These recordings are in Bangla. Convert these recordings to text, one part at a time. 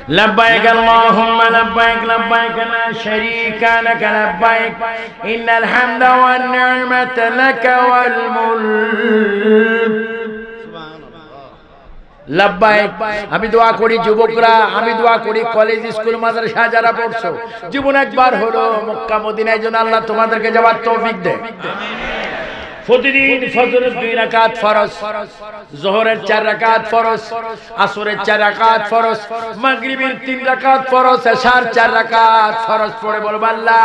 لبيك اللهم لبيك لبيك لا شريك لك لبيك إن الحمد والنعمة لك والملك লব্বাইক। আমি দোয়া করি যুবকরা, আমি দোয়া করি কলেজ স্কুল মাদ্রাসা যারা পড়ছো, জীবন একবার হলো মক্কা মদিনায় যেন আল্লাহ তোমাদেরকে যাওয়ার তৌফিক দেয়। প্রতিদিন ফজরের 2 রাকাত ফরজ, যোহরের 4 রাকাত ফরজ, আসরের 4 রাকাত ফরজ, মাগরিবের 3 রাকাত ফরজ, এশার 4 রাকাত ফরজ পড়ে বলবো আল্লাহ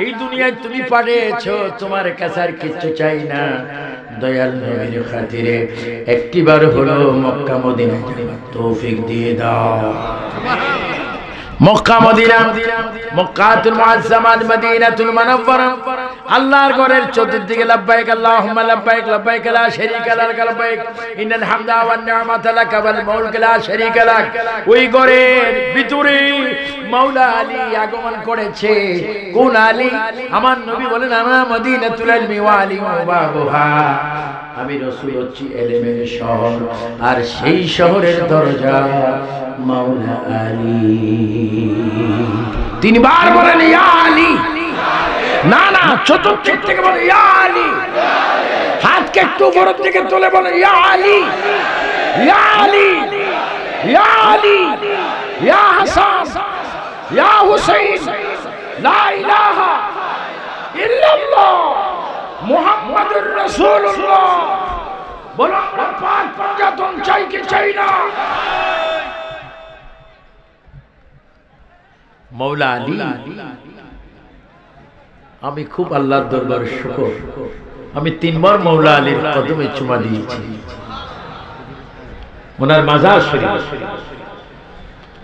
এই দুনিয়ায় তুমি পাঠিয়েছো, তোমার কাছে আর কিছু চাই না, দয়াল নবীর খাতিরে একটিবার হলো মক্কা মদিনায় তৌফিক দিয়ে দাও। মক্কা মদিনা, মক্কাতুল মুআজ্জামাত, মদিনাতুল মুনাওয়ারা, আল্লাহর ঘরের চতুর্দিকে লব্বাইক আল্লাহুম্মা লব্বাইক লব্বাইক লা শারীকা লাক লব্বাইক ইন্নাল হামদা ওয়ান নি'মাতা লাক ওয়াল মুলক লা শারীকা লাক। ওই ঘরের ভিতরে মাওলা আলী আগমন করেছে। কোন আলী? আমার নবী বলেন আনা মদিনাতুল ইলমি ওয়া আলী বাবুহা, আমি রাসূল হচ্ছি ইলমের শহর, আর সেই শহরের দরজা মাওলা আলী। তিনবার বলেন ইয়া আলী, না না চতুর্থ থেকে বলেন ইয়া আলী, হাতকে একটু উপরের দিকে তুলে বলেন ইয়া আলী, ইয়া আলী, ইয়া আলী, ইয়া হাসান, ইয়া হুসাইন, লা ইলাহা ইল্লাল্লাহ মুহাম্মাদুর রাসূলুল্লাহ। বলো আমরা পাক পঞ্জাতন চাই কি চাই না? মৌলা আলী, আমি খুব আল্লাহর দরবারে শুকর, আমি 3 বার মৌলা আলীর কদমে চুমা দিয়েছি, ওনার মাজার শরীফ।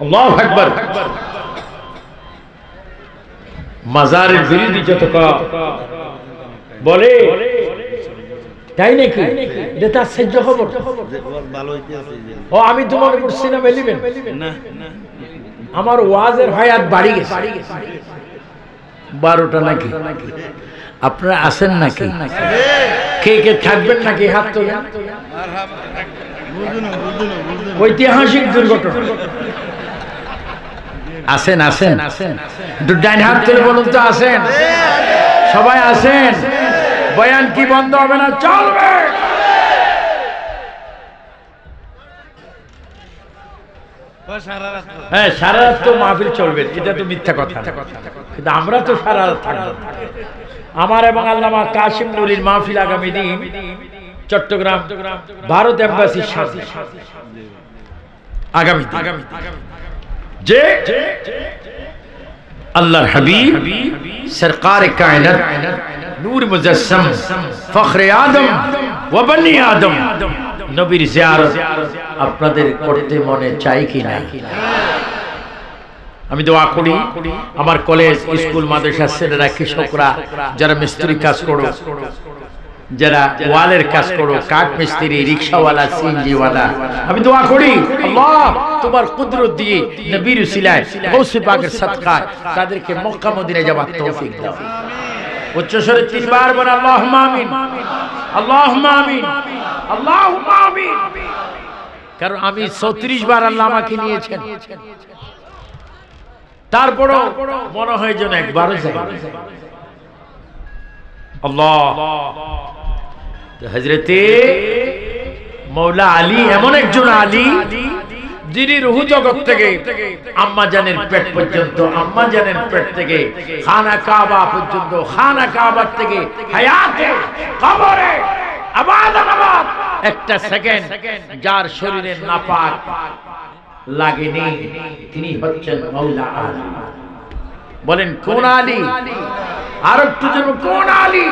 আল্লাহু আকবার। মাজারের বিরোধী যত বলে তাই নাকি? এটা তার সহ্য খবর। ও আমি তো মনে করছি না বলিবেন না, আমার ওয়াজের হায়াত বাড়ি গেছে 12টা নাকি? আপনারা আছেন নাকি? কে কে থাকবেন নাকি? হাত তোলেন। ঐতিহাসিক দুর্ঘটনা আছেন? আছেন? একটু ডান হাত তুলে বলুন তো আছেন? সবাই আছেন? বয়ান কি বন্ধ হবে না? চলবে। হ্যাঁ, সারা রাত তো মাহফিল চলবে, এটা তো মিথ্যা কথা, কিন্তু আমরা তো সারা রাত থাকবো। আমার এবং আল্লামা কাশিম নুরীর মাহফিল আগামী দিন চট্টগ্রাম ভারত এম্বাসির সাথে আগামী যে আল্লাহর হাবিব সরকার কায়নাত নূর মুজাসসাম ফখরে আদম ওয়া বনি আদম নবীর জিয়ারত আপনাদের করতে মনে চাই কি না? আমি দোয়া করি আমার কলেজ স্কুল মাদ্রাসার ছেলেরা, কৃষকরা, যারা মিস্ত্রি কাজ করো, যারা ওয়ালের কাজ করো, কাঠ মিস্ত্রি, রিকশাওয়ালা, সিএনজিওয়ালা, আমি দোয়া করি আল্লাহ তোমার কুদরত দিয়ে নবীর উসিলায় গৌসে পাকের সাদকায় তাদেরকে মক্কা মদিনায় যাওয়ার তৌফিক দাও। উচ্চস্বরে 3 বার বল আল্লাহুম্মা আমিন, আল্লাহুম্মা আমিন, আল্লাহুম্মা আমিন। কারণ আমি 34 বার আল্লাহ আমাকে নিয়েছেন, তারপরও মনে হয় যেন একবারও যাই। আল্লাহ হযরতে মৌলা আলী এমন একজন আলী যিনি রূহ জগৎ থেকে আম্মা জানের পেট পর্যন্ত, আম্মা জানের পেট থেকে খানা কাবা পর্যন্ত, খানা কাবা থেকে হায়াতে কবরে আবাদ আবাদ একটা সেকেন্ড যার শরীরে নাপাক লাগেনি, তিনি হচ্ছেন মৌলা আলী। বলেন কোন আলী? আর একটু যেন কোন আলী?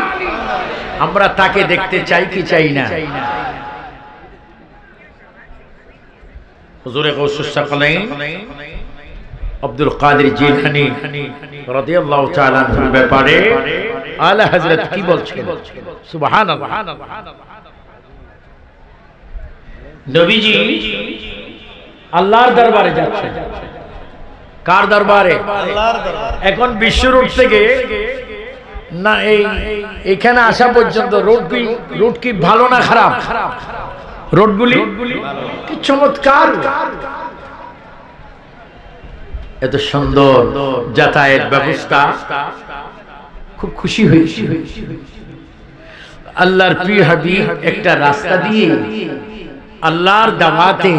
আমরা তাকে দেখতে চাই কি চাই না? হুজুরে গাউসুস সাকলাইন আব্দুল কাদের জিলানী রাদিয়াল্লাহু তাআলা আনহুর ব্যাপারে আলা হযরত কি বলছেন? সুবহানাল্লাহ। নবীজি আল্লাহর দরবারে যাচ্ছেন। কার দরবারে? আল্লাহর দরবারে। এখন বিশ্ব রোড থেকে না এখানে আসা পর্যন্ত রোড কি ভালো না খারাপ? রোডগুলি কি চমৎকার! এত সুন্দর যাতায়াত ব্যবস্থা, খুব খুশি হয়েছি। আল্লাহর প্রিয় হাবিব একটা রাস্তা দিয়ে আল্লাহর দাওয়াতে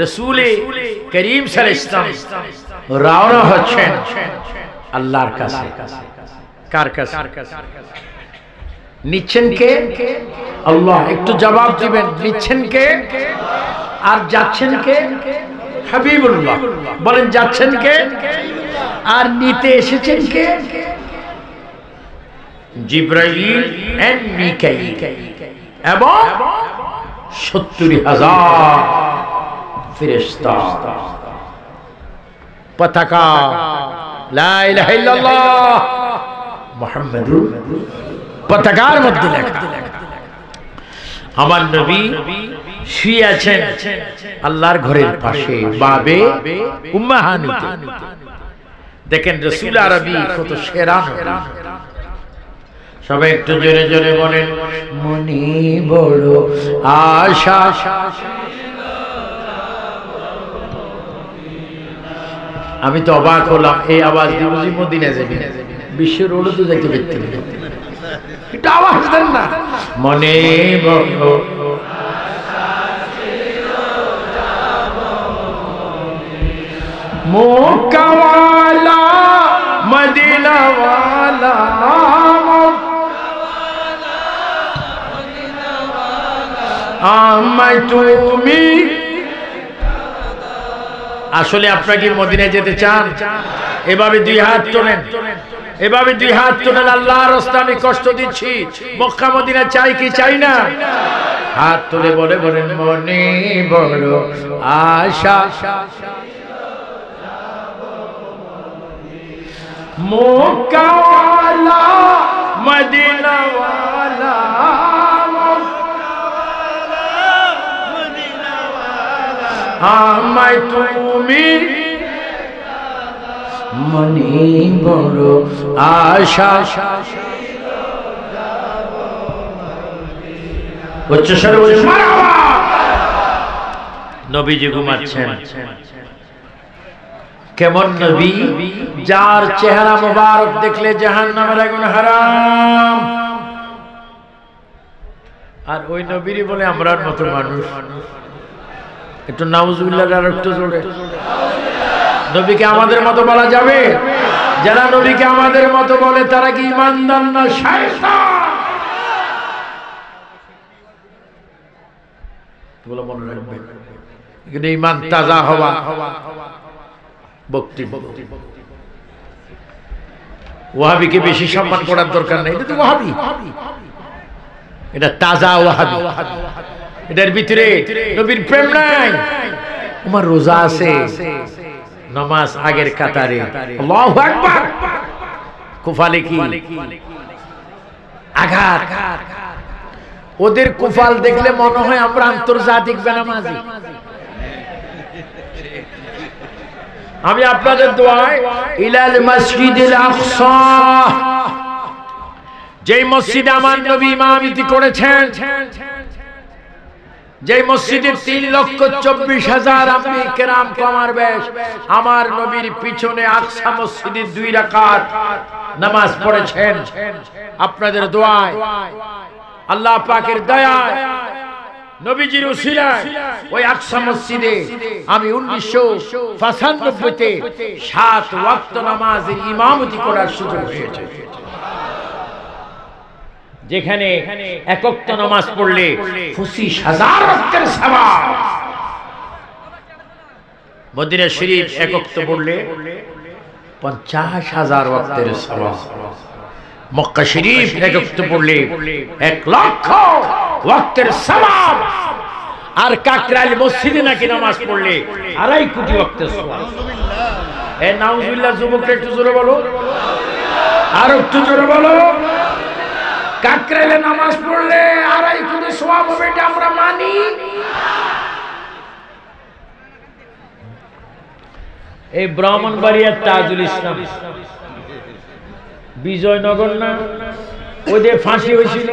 রাসূলে করিম সাল্লাল্লাহু আলাইহি ওয়াসাল্লাম রওনা হচ্ছেন আল্লাহর কাছে। কার কাছে? নিচ্ছেন কে? আল্লাহ। একটু জবাব দিবেন, নিচ্ছেন কে আর যাচ্ছেন কে? হাবিবুল্লাহ। বলেন যাচ্ছেন কে আর নিতে এসেছেন কে? জিবরাইল এন্ড মিকাইল এবং ৭০,০০০ ফেরেশতা। পতাকা লা ইলাহা ইল্লাল্লাহ মুহাম্মাদুর পতাকার মধ্যে লেখা। আমার নবী শুয়ে আছেন আল্লাহর ঘরের পাশে বাবে উম্মাহানিতে। দেখেন রাসূল আরবি কত শেরানো। সবাই একটু জোরে জোরে বলেন, মনে বড় আশা। আমি তো অবাক হলাম, এই আওয়াজ দিয়ে বুঝি মদিনা যাবি, বিশ্ব রোডে তো যাইতে পারতেন, এটা আওয়াজ দেন না। মনে বড় মক্কাওয়ালা মদিনাওয়ালা আমায় তুমি। আসলে আপনারা কি মদিনায় যেতে চান? এভাবে দুই হাত তোলেন, এভাবে দুই হাত তোলেন। আল্লাহর রাস্তায় আমি কষ্ট দিচ্ছি, মক্কা মদিনা চাই কি চাই না? হাত তুলে বলে বলেন, মনে বড় আশা মক্কাওয়ালা মদিনাওয়ালা আমায় তুমি। মনে বড় আশা উচ্চস্বরে বলে মারহাবা। নবীজি ঘুমাচ্ছেন। কেমন নবী? যার চেহারা মোবারক দেখলে জাহান্নামের আগুন হারাম। আর ওই নবীরই বলে আমরার মতো মানুষ। একটু নাউজুবিল্লাহ আর একটু জোরে। নবীকে আমাদের মতো বলা যাবে? যারা নবীকে আমাদের মতো বলে তারা কি ঈমানদার না শয়তান? বলে মনে রাখবেন, এখানে ঈমান তাজা হওয়া বক্তব্য। ওয়াহাবিকে বেশি সম্মান করার দরকার নেই, এটা তো ওয়াহাবি, এটা তাজা ওয়াহাবি। এটার ভিতরে নবীর প্রেম নাই। উমর রোজা আছে, নামাজ আগের কাতারে, আল্লাহু আকবার। কুফালে কি আঘাত। ওদের কুফাল দেখলে মনে হয় আমরা আন্তর্জাতিক বেনামাজি। আমি আপনাদের দোয়ায় ইলাল মসজিদুল আকসা, যেই মসজিদে আমার নবী ইমামতি করেছেন, যে মসজিদের 3,24,000 আম্বিয়া কেরাম কমার বেশ আমার নবীর পিছনে আকসা মসজিদে 2 রাকাত নামাজ পড়েছেন। আপনাদের দোয়ায়, আল্লাহ পাকের দয়ায়, নবীজির উসিলায় ওই আকসা মসজিদে আমি 1995-তে 7 ওয়াক্ত নামাজের ইমামতি করার সুযোগ হয়েছে। যেখানে এক ওয়াক্ত নামাজ পড়লে 25,000 ওয়াক্তের সওয়াব। মদিনা শরীফ এক ওয়াক্ত পড়লে 50,000 ওয়াক্তের সওয়াব। মক্কা শরীফ এক ওয়াক্ত পড়লে 1,00,000 ওয়াক্তের সওয়াব। আর কাকরাইল মসজিদে নাকি নামাজ পড়লে 2.5 কোটি ওয়াক্তের সওয়াব। এ নাউজুবিল্লাহ। যুবকরা একটু জোরে বলো, আর একটু জোরে বলো। কাকরাইলে নামাজ পড়লে 2.5 কোটি সওয়াব হবে, এটা আমরা মানি। এই ব্রাহ্মণবাড়িয়ার তাজুল ইসলাম বিজয়নগর না, ওই যে ফাঁসি হয়েছিল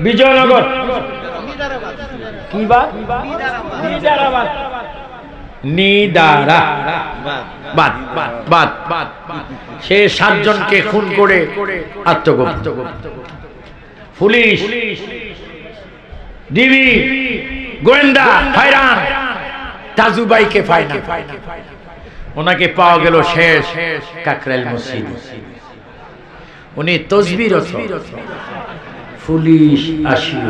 বিজয়নগর, কি বাদ? নিদারাবাদ। নিদারা বাদ বাদ বাদ। সে 7 জনকে খুন করে আত্মগোপন। পুলিশ, ডিবি, গোয়েন্দা, ফাইরান তাজুবাইকে পায় না। ওনাকে পাওয়া গেল শেষ কাকরাইল মসজিদ। উনি তসবিরত। পুলিশ আসিল,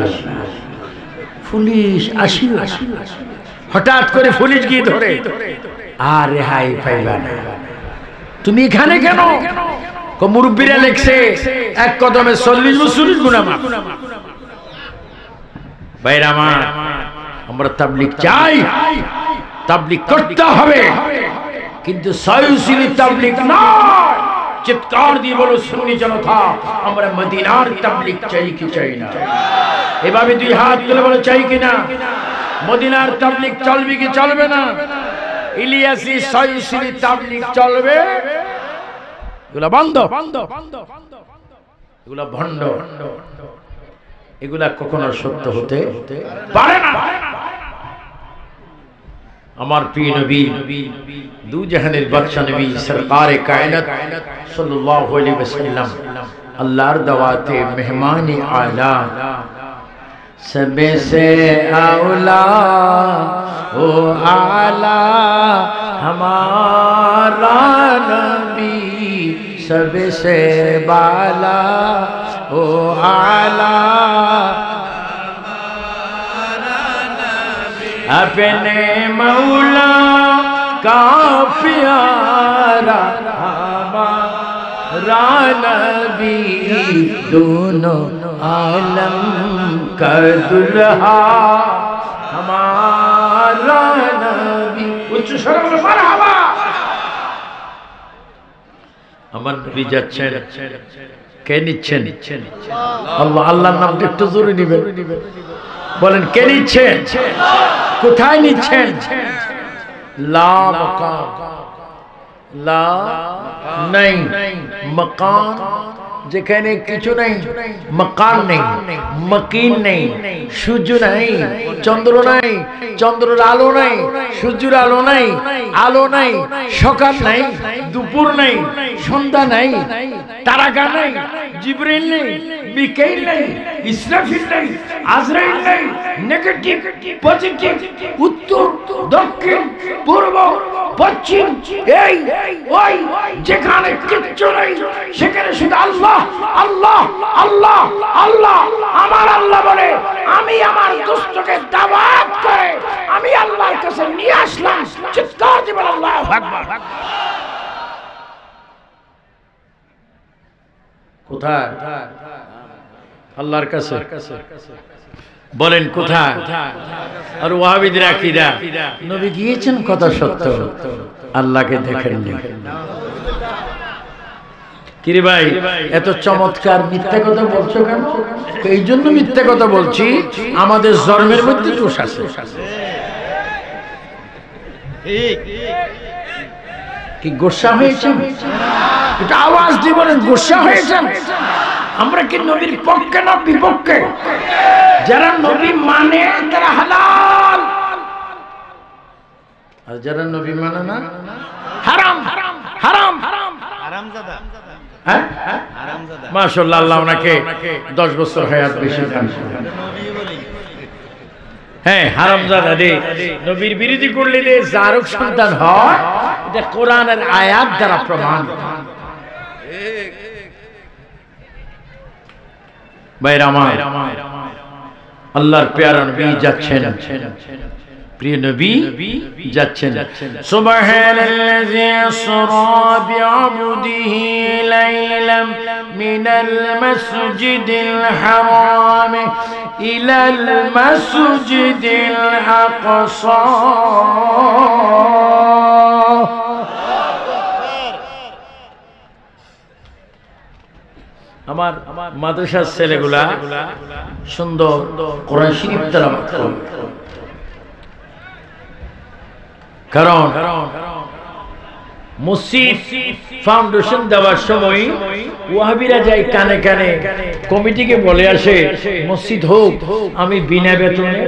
পুলিশ আসিল। হঠাৎ করে পুলিশ গিয়ে ধরে, আর রেহাই পাইবা না। তুমি এখানে কেন? মুরব্বীরা লেখছে এক কদমে 40 বছর গুনাহ মাফ। ভাইরা আমার, আমরা তাবলীগ চাই, তাবলীগ করতে হবে, কিন্তু সয়ুসিলি তাবলীগ নয়। চিৎকার দিয়ে বলো সুন্নি জনতা, আমরা মদিনার তাবলীগ চাই কি চাই না? এভাবে 2 হাত তুলে বলো চাই কি না? মদিনার তাবলীগ চলবে কি চলবে না? ইলিয়াসি সয়ুসিলি তাবলীগ চলবে? এগুলা বন্ধ, এগুলা ভণ্ড, এগুলা কখনো সত্য হতে পারে না। আমার প্রিয় নবী, দু জাহানের বাদশা নবী সরকারে কায়নাত সাল্লাল্লাহু আলাইহি ওয়াসাল্লাম আল্লাহর দাওয়াতে মেহমানে আলা, सबे से आला ओ आला हमारा नबी, सबे से बाला ओ आला अपने मौला का प्यारा हमारा नबी, दोनों आलम का दुल्हा हमारा नबी। उच्च स्वर में मरहबा। আমার নবী যাচ্ছেন, কে নিচ্ছেন? আল্লাহ। আল্লাহর নামটা একটু জোরে নেবেন, বলেন কে নিচ্ছেন? কোথায় নিচ্ছেন? লা মাকাম, লা নাই মাকাম, যেখানে কিছু নেই, মাকান নেই, মাকিন নেই, সূর্য নাই, চন্দ্র নাই, চন্দ্রের আলো নাই, সূর্যের আলো নাই, আলো নাই, সকাল নাই, দুপুর নাই, সন্ধ্যা নাই, তারাকা নাই, জিবরিল নেই, মিকাইল নেই, ইসরাফিল নেই, আজরাইল নেই, নেগেটিভ পজিটিভ, উত্তর দক্ষিণ পূর্ব পশ্চিম, এই ওই, যেখানে কিচ্ছু নেই সেখানে শুধু আল্লাহ আল্লাহ আল্লাহ আল্লাহ। আমার আল্লাহ বলে, আমি আমার দুষ্টকে দাওয়াত করে আমি আল্লাহর কাছে নিয়ে আসলাম। চিৎকার দিবেন আল্লাহু আকবার। কোথায়? আল্লাহর কাছে। বলেন কোথায়? আর ওয়াহাবিদের আকীদা, নবী গিয়েছেন কথা সত্য, আল্লাহকে দেখেননি। কিরে ভাই, এত চমৎকার মিথ্যা কথা বলছো কেন? এই জন্য মিথ্যা কথা বলছি, আমাদের জন্মের মধ্যে দোষ আছে। কি গোসা হয়েছেন? এটা আওয়াজ দিয়ে বলেন, গোসা হয়েছেন? আমরা কি নবীর পক্ষে না বিপক্ষে? যারা নবী মানে তারা হালাল, আর যারা নবী মানে না হারাম হারাম হারাম হারামজাদা। হ্যাঁ মাশাআল্লাহ, আল্লাহ ওনাকে 10 বছর হায়াত বেশি দান করুন। হ্যাঁ হারামজাদা রে, নবীর বিরোধী করলে যে জারক সন্তান হয়, এটা কোরআনের আয়াত দ্বারা প্রমাণ। ভাইরা আমার, আল্লাহর পেয়ারা নবী যাচ্ছেন, প্রিয় নবী যাচ্ছেন। সুবহানাল্লাযী আসরা বিআবদিহি লাইলাম মিনাল মাসজিদিল হারাম ইলাল মাসজিদিল আকসা। আমার মাদ্রাসার ছেলেগুলা সুন্দর কোরআন শরীফ তেলাওয়াত করে, কারণ মসজিদ ফাউন্ডেশন দেওয়ার সময় ওয়াহাবিরা যায় কানে কানে কমিটিকে বলে আসে মসজিদ হোক, আমি বিনা বেতনে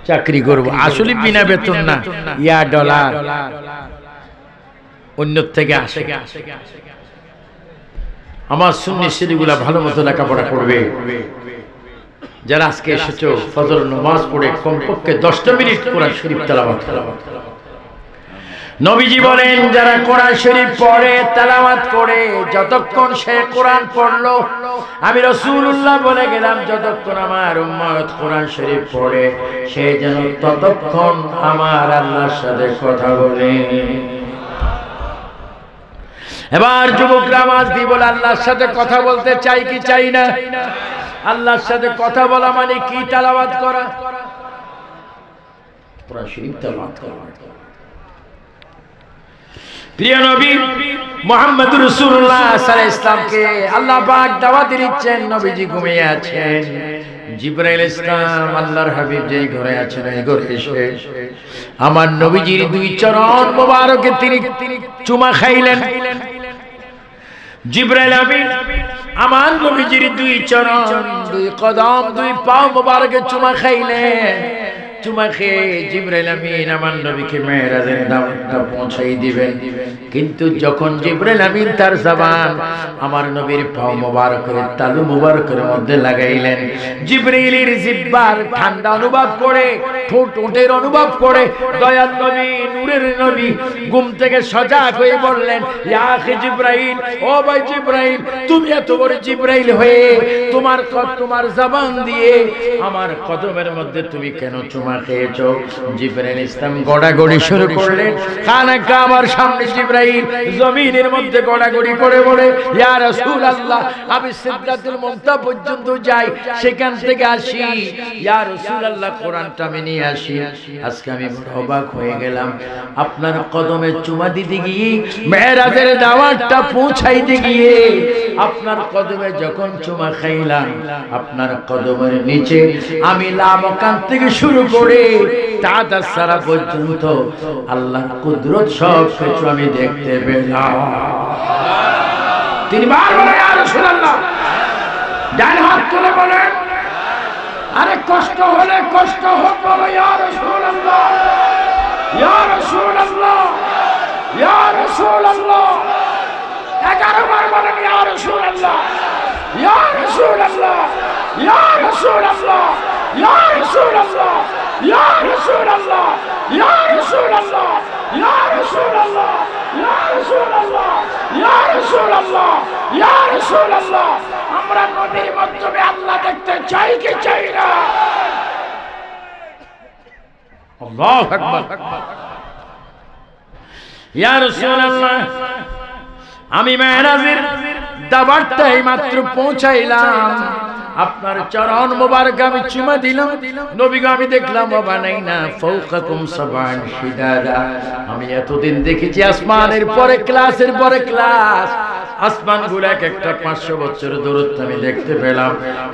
চাকরি করব। আসলে বিনা বেতন না, ইয়া ডলার অন্য থেকে আসে। আমার সুন্নি ছেলেগুলা ভালো মতো লেখাপড়া করবে। যারা আজকে এসেছো ফজর নামাজ পড়ে কমপক্ষে 10টা মিনিট কোরআন শরীফ তেলাওয়াত করো। নবীজি বলেন যারা কোরআন শরীফ পড়ে তেলাওয়াত করে যতক্ষণ সে কোরআন পড়লো, আমি রাসূলুল্লাহ বলে গেলাম যতক্ষণ আমার উম্মত কোরআন শরীফ পড়ে সে যেন ততক্ষণ আমার আল্লাহর সাথে কথা বলে। এবার যুবকরা আওয়াজ দিয়ে বলে আল্লাহর সাথে কথা বলতে চাই কি চাই না? আল্লাহর সাথে কথা বলা মানে কি? তেলাওয়াত করা, কোরআন শরীফ তেলাওয়াত করা। প্রিয় নবী মুহাম্মদুর রাসূলুল্লাহ সাল্লাল্লাহু আলাইহি ওয়াসাল্লামকে আল্লাহ পাক দাওয়াত দিচ্ছেন। নবীজি ঘুমিয়ে আছেন। জিবরাইল ইসলাম আল্লাহর হাবিব যেই ঘরে আছেন এই ঘরে এসে আমার নবীজির দুই চরণ মোবারকে তিনি চুমা খাইলেন। জিবরাইল আমিন আমার নবীজির দুই চরণ, দুই কদম, দুই পা মোবারকে চুমা খাইলেন। চুমা খেয়ে জিবরাইল আমিন আমার নবীকে মেরাজের দাওয়াতটা পৌঁছাই দিবেন। কিন্তু যখন জিবরাইল আমিন তার জবান আমার নবীর পা মোবারকের তালু মোবারকের মধ্যে লাগাইলেন, জিবরাইলের জিহ্বার ঠান্ডা অনুভব করে, ঠোঁটের অনুভব করে দয়াল নবী নূরের নবী ঘুম থেকে সজাগ হয়ে বললেন, ইয়া আখি জিবরাইল, ও ভাই জিবরাইল, তুমি এত বড় জিবরাইল হয়ে তোমার জবান দিয়ে আমার কদমের মধ্যে তুমি কেন চুমা খেয়েছো? জিবরাইল ইসলাম গড়াগড়ি শুরু করলেন। খানা কাবার সামনে জিবরাইল জমিনের মধ্যে গড়াগড়ি করে বলে, ইয়া রাসূলুল্লাহ, আমি সিদরাতুল মুনতাহা পর্যন্ত যাই, সেখান থেকে আসি। ইয়া রাসূলুল্লাহ, কোরআনটা আমি নিয়ে আসি। আজকে আমি অবাক হয়ে গেলাম, আপনার কদমে চুমা দিতে গিয়ে মেরাজের দাওয়াতটা পৌঁছাইতে গিয়ে আপনার কদমে যখন চুমা খাইলাম, আপনার কদমের নিচে আমি লামকান থেকে শুরু করে তাতা সারা পর্যন্ত আল্লাহর কুদরত সব কিছু আমি দেখতে পেলাম। তিনবার বলে ইয়া রাসূলুল্লাহ, ডান হাত তুলে বলেন, আরে কষ্ট হলে কষ্ট হোক, বলো ইয়া রাসূলুল্লাহ, ইয়া রাসূলুল্লাহ, ইয়া রাসূলুল্লাহ। 11 বার বলেন ইয়া রাসূলুল্লাহ, ইয়া রাসূলুল্লাহ, ইয়া রাসূলুল্লাহ, ইয়া রাসূলুল্লাহ, ইয়া রাসূলুল্লাহ, ইয়া রাসূলুল্লাহ, ইয়া রাসূলুল্লাহ, ইয়া রাসূলুল্লাহ, ইয়া রাসূলুল্লাহ, ইয়া রাসূলুল্লাহ। আমরা নবীর মাধ্যমে আল্লাহ দেখতে চাই কি চাই না? আল্লাহু আকবার। ইয়া রাসূলুল্লাহ, আমি মেরাজের দাওয়াতটা মাত্র পৌঁছাইলাম, আপনার চরণ মোবারক আমি চুমা দিলাম। নবীকে আমি দেখলাম বানাই না ফাওকাকুম সাবান শিদাদা। আমি এতদিন দেখেছি আসমানের পরে ক্লাসের পরে ক্লাস, আসমানগুলো এক একটা 500 বছর দূরত্ব আমি দেখতে পেলাম।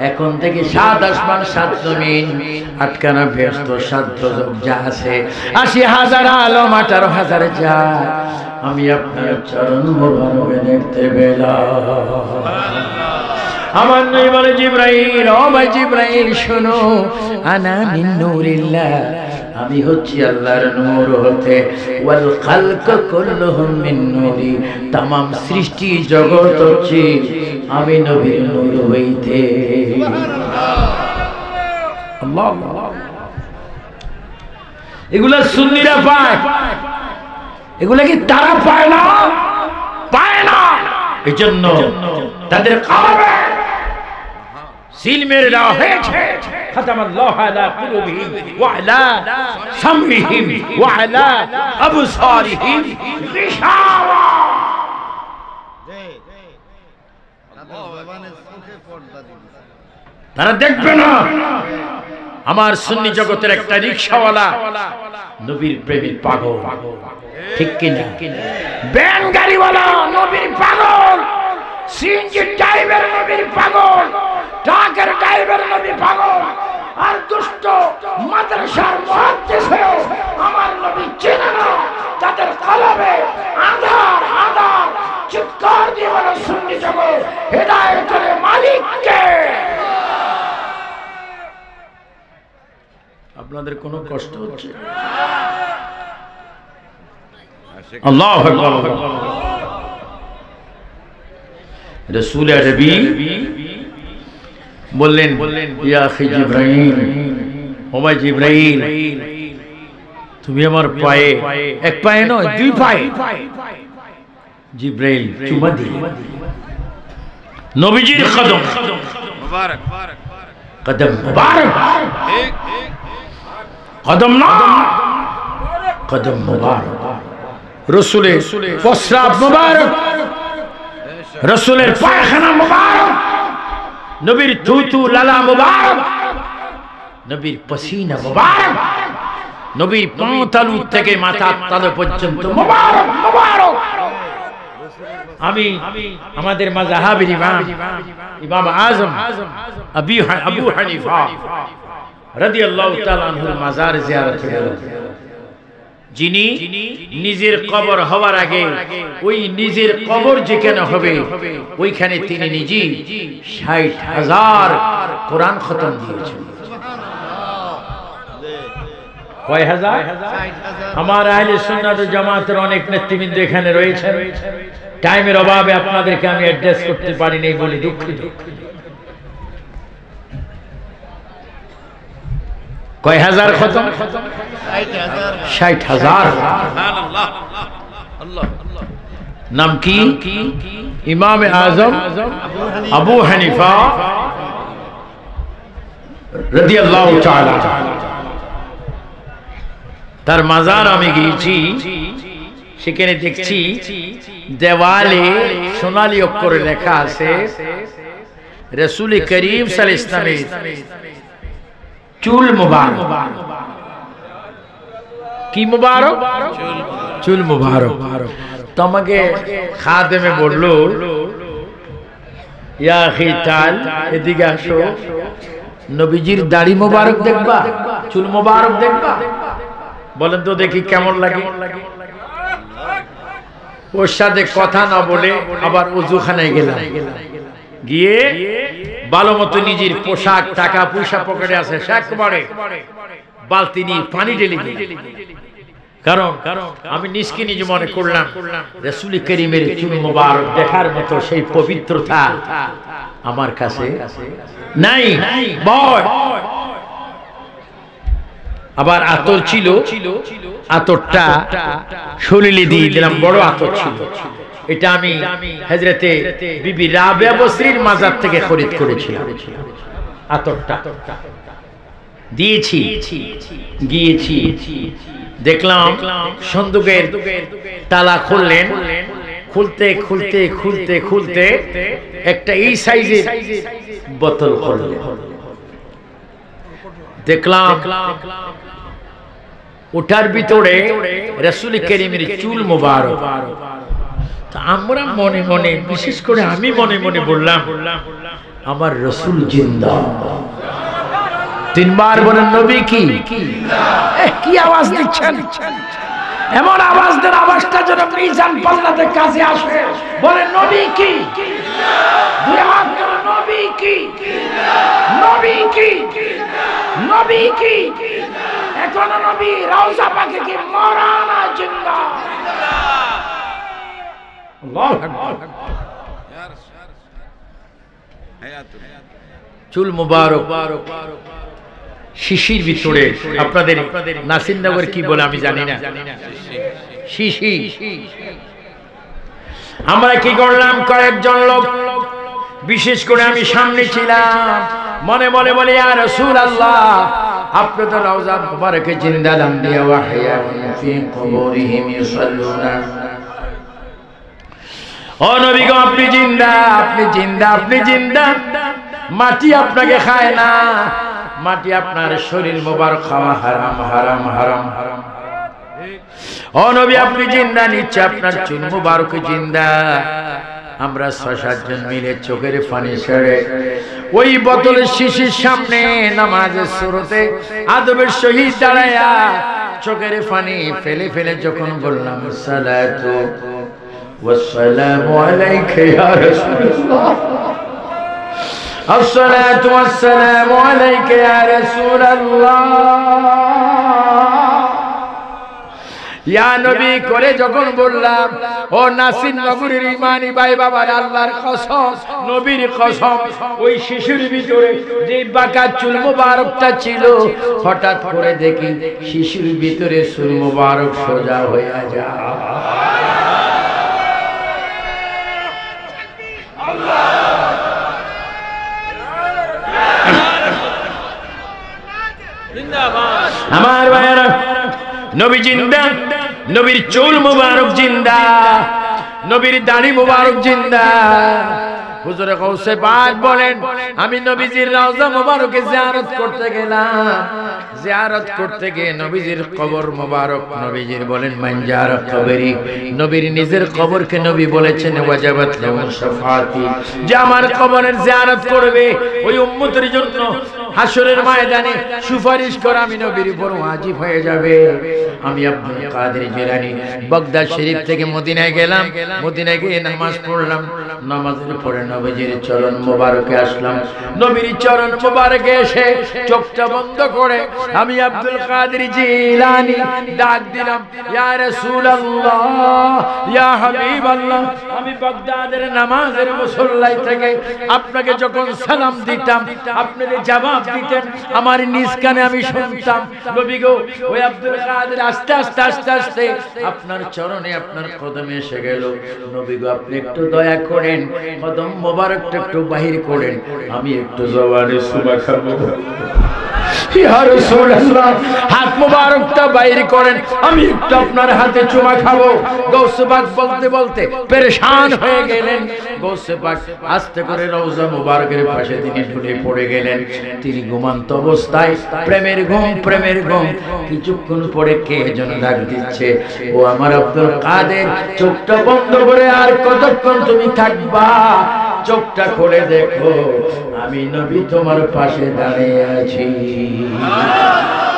এখন থেকে 7 আসমান 7 জমিন, আটখানা বেহেশত 7 দোজখ যা আছে, 80,000 আলম 18,000 যা আমি আপনার চরণ মোবারকে দেখতে পেলাম। আমার নবী বলে, জিবরাইল, ও ভাই জিবরাইল শোনো, আনা মিন নূরিল্লাহ, আমি হচ্ছি আল্লাহর নূর হতে, ওয়াল খালক কুল্লুহুম মিন নূরি, तमाम সৃষ্টি জগৎ হচ্ছে আমি নবীর নূর হইতে। আল্লাহ, এগুলা সুন্নিরা পায়, এগুলা কি তারা পায় না? পায় না। এজন্য তাদের কলবে সিল মেরে দেওয়া হয়েছে। খাতামাল্লাহু আলা কুলুবিহিম ওয়া আলা সামইহিম ওয়া আলা আবসারিহিম গিশাওয়া। তারা দেখবে না। আমার সুন্নি জগতের একটা রিকশাওয়ালা নবীর প্রেমিক পাগল, ঠিক কিনা? ব্যান গাড়িওয়ালা নবীর পাগল, সিএনজি ড্রাইভার নবীর পাগল, ট্রাকের ড্রাইভার নবী পাগল, আর দুষ্ট মাদ্রাসার মুহাদ্দিসও আমার নবী চেনে না। তাদের কলবে আধার আধার চিৎকার দিয়ে বলো সুন্নি জগৎ হেদায়েতের মালিক কে? আপনাদের কোনো কষ্ট হচ্ছে? আল্লাহু আকবার। রাসূল আরবি বললেন ইয়া আখি জিবরাইল, ও ভাই জিবরাইল, তুমি আমার পায়ে, এক পায়ে নয় দুই পায়ে। জিবরাইল চুমা দিলেন নবীজির কদম মুবারক, কদম মুবারক, কদম না কদম মুবারক, রাসূলের প্রস্রাব মুবারক, রাসূলের পায়খানা মুবারক, নবীর থুতু লালা মুবারক, নবীর পসিনা মুবারক, নবীর পাঁতালু থেকে মাথার তালু পর্যন্ত মুবারক মুবারক। আমি আমাদের মাযহাবের ইমাম আযম আবু হানিফা রাদিয়াল্লাহু তাআলা আনহুর মাজার জিয়ারত করেন, যিনি নিজের কবর হওয়ার আগে ওই নিজের কবর যেখানে হবে ওইখানে তিনি নিজেই ৬০,০০০ কোরআন খতম দিয়েছেন। কয় হাজার? আমার আহলে সুন্নাত ওয়াল জামাতের অনেক নেতৃবৃন্দ এখানে রয়েছে, টাইমের অভাবে আপনাদেরকে আমি অ্যাড্রেস করতে পারি নাই বলে দুঃখিত। কয় হাজার খতম? ৬০,০০০। নাম কি? ইমাম আজম আবু হানিফা রাদিয়াল্লাহু তাআলা। তার মাজার আমি গিয়েছি, সেখানে দেখছি দেওয়ালে সোনালী অক্ষরে লেখা আছে রাসূল করিম সাল্লাল্লাহু আলাইহি ওয়াসাল্লামের চুল মুবারক। কি মুবারক? চুল মুবারক। তো আমাকে খাদেমে বললো ইয়া আখি তাল, এদিকে আসো, নবীজির দাড়ি মুবারক দেখবা, চুল মুবারক দেখবা? বলেন তো দেখি কেমন লাগে। ওর সাথে কথা না বলে আবার ওযুখানায় গেলাম, গিয়ে ভালো মতো নিজের পোশাক টাকা পয়সা পকেটে আছে একবারে বালতি নিয়ে পানি ঢেলে দিই। কারণ আমি নিজকে নিজে মনে করলাম রাসূল করিমের চুল মুবারক দেখার মতো সেই পবিত্রতা আমার কাছে নাই। আবার আতর ছিল, আতরটা শরীরে দিয়ে দিলাম, বড় আতর ছিল। এটা আমি হযরতে বিবি রাবিয়া বসরির মাজার থেকে খরিদ করেছিলাম। আতরটা দিয়েছি, গিয়েছি, দেখলাম সন্দুকের তালা খুললেন, খুলতে খুলতে খুলতে খুলতে একটা এই সাইজের বোতল খুললেন। দেখলাম ওটার ভিতরে রাসূল করিমের চুল মুবারক। আমরা মনে মনে, বিশেষ করে আমি মনে মনে বললাম আমার রাসূল জিন্দা। তিনবার বলেন নবী কি? কি আওয়াজ দিচ্ছেন? এমন আওয়াজ দেন, আওয়াজটা যেন মিজান পাল্লাতে কাছে আসে। বলেন নবী কি? দুই হাত করে নবী কি? নবী কি? নবী কি? এখন নবী রওজা পাকে কি মরা না জিন্দা? আল্লাহু আকবার। চুল মুবারক শিশির ভিতরে, আপনাদের নাসিরনগর কি বলে আমি জানি না, শিশি। আমরা কি করলাম, কয়েকজন লোক, বিশেষ করে আমি সামনে ছিলাম, মনে মনে বলে ইয়া রাসূলুল্লাহ, আপনি তো রওজা মুবারকে জিন্দা আম্বিয়া ওয়া হায়া ফি কুবুরিহিম ইউসাল্লুনা। ও নবী গো, আপনি জিন্দা, আপনি জিন্দা, আপনি জিন্দা। মাটি আপনাকে খায় না, মাটি আপনার শরীর মোবারক খাওয়া হারাম হারাম হারাম হারাম। ও নবী আপনি জিন্দা, নিচ্ছে আপনার চুল মোবারক জিন্দা। আমরা ৬-৭ জন মিলে চোখের পানি ছেড়ে ওই বোতলের শিশির সামনে নামাজের শুরুতে আদবের সহিত দাঁড়ায়া চোখের পানি ফেলে ফেলে যখন বললাম সালাতু ওয়াসসালামু আলাইকা ইয়া রাসূলুল্লাহ, আসসালাতু ওয়াসসালামু আলাইকা ইয়া রাসূলুল্লাহ, ইয়া নবী করে যখন বললাম, ও নাসির নগরীর ইমানি ভাই বাবার, আল্লাহর কসম, নবীর কসম, ওই শিশুর ভিতরে যে বাঁকা চুল মোবারকটা ছিল, হঠাৎ করে দেখি শিশুর ভিতরে চুল মোবারক সোজা হয়ে যায়। আমার ভাইয়েরা, নবী জিন্দা, নবীর চুল মুবারক জিন্দা, নবীর দাড়ি মুবারক জিন্দা। হুজুরে গৌসে পাক বলেন, আমি নবীজির রওজা মুবারকে জিয়ারত করতে গেলাম, জিয়ারত করতে গিয়ে নবীজির কবর মুবারক, নবীজির বলেন মান জিয়ারত কবরি, নবীর নিজের কবরকে নবী বলেছেন ওয়াজাবাত লাহু শাফাআতি, যে আমার কবরের জিয়ারত করবে ওই উম্মতের জন্য হাসরের ময়দানে সুপারিশ করা আমি নবীর উপর ওয়াজিব হয়ে যাবে। আমি আব্দুল কাদের জিলানী বাগদাদ শরীফ থেকে মদিনায় গেলাম, মদিনায় গিয়ে নামাজ পড়লাম, নামাজের পরে নবীজির চরণ মোবারকে আসলাম, নবীর চরণ মোবারকে এসে চোখটা বন্ধ করে আমি আব্দুল কাদের জিলানী ডাক দিলাম, ইয়া রাসূলুল্লাহ, ইয়া হাবিবাল্লাহ। আমি বাগদাদের নামাজের মুসল্লাই থেকে আপনাকে যখন সালাম দিতাম, আপনি যে জবাব দিতেন আমার নিজ কানে আমি শুনতাম। নবী গো, ওই আব্দুল কাদের আস্তে আস্তে আস্তে আস্তে আপনার চরণে, আপনার কদমে এসে গেল। নবী গো, আপনি একটু দয়া করেন, কদম মোবারকটা একটু বাহির করেন, আমি একটু জবানে সুবহা খাবো। ইয়া রাসূলুল্লাহ, হাত মোবারকটা বাইর করেন, আমি একটু আপনার হাতে চুমা খাবো। গৌসে পাক বলতে বলতে পেরেশান হয়ে গেলেন। গৌসে পাক আস্তে করে রওজা মোবারকের পাশে তিনি ঢুলে পড়ে গেলেন। তিনি ঘুমন্ত অবস্থায় প্রেমের ঘুম, প্রেমের ঘুম। কিছুক্ষণ পরে কে যেন ডাক দিচ্ছে, ও আমার আব্দুল কাদের, চোখটা বন্ধ করে আর কতক্ষণ তুমি থাকবা? চোখটা খুলে দেখো, আমি নবী তোমার পাশে দাঁড়িয়ে আছি।